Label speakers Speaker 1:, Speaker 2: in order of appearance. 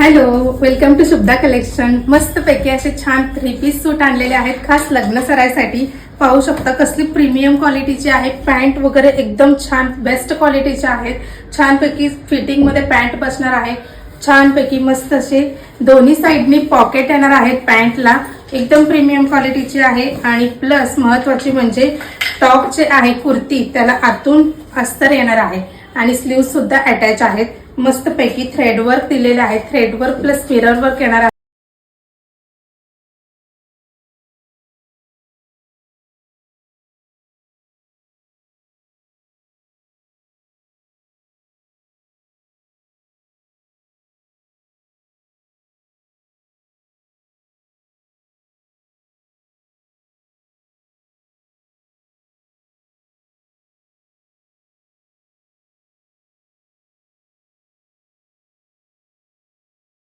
Speaker 1: Hello, welcome to Shubhada collection. मस्तपैकी असे छान 3 पीस सूट आणलेले आहेत खास लग्न सराईसाठी. पाहू शकता कसली प्रीमियम क्वालिटीची आहे. पॅन्ट वगैरे एकदम छान बेस्ट क्वालिटीचे आहेत. छानपैकी फिटिंग मध्ये पॅन्ट बसणार आहे. छानपैकी मस्त असे दोन्ही साइडनी पॉकेट येणार आहेत पॅन्टला. एकदम प्रीमियम क्वालिटीची आहे आणि प्लस महत्वाची म्हणजे टॉप जे आहे कुर्ती त्याला आतून अस्तर येणार आहे आणि स्लीव्ह सुद्धा अटॅच आहेत. मस्तपैकी थ्रेड वर्क दिलेले आहे. Thread work plus mirror work येणार आहे.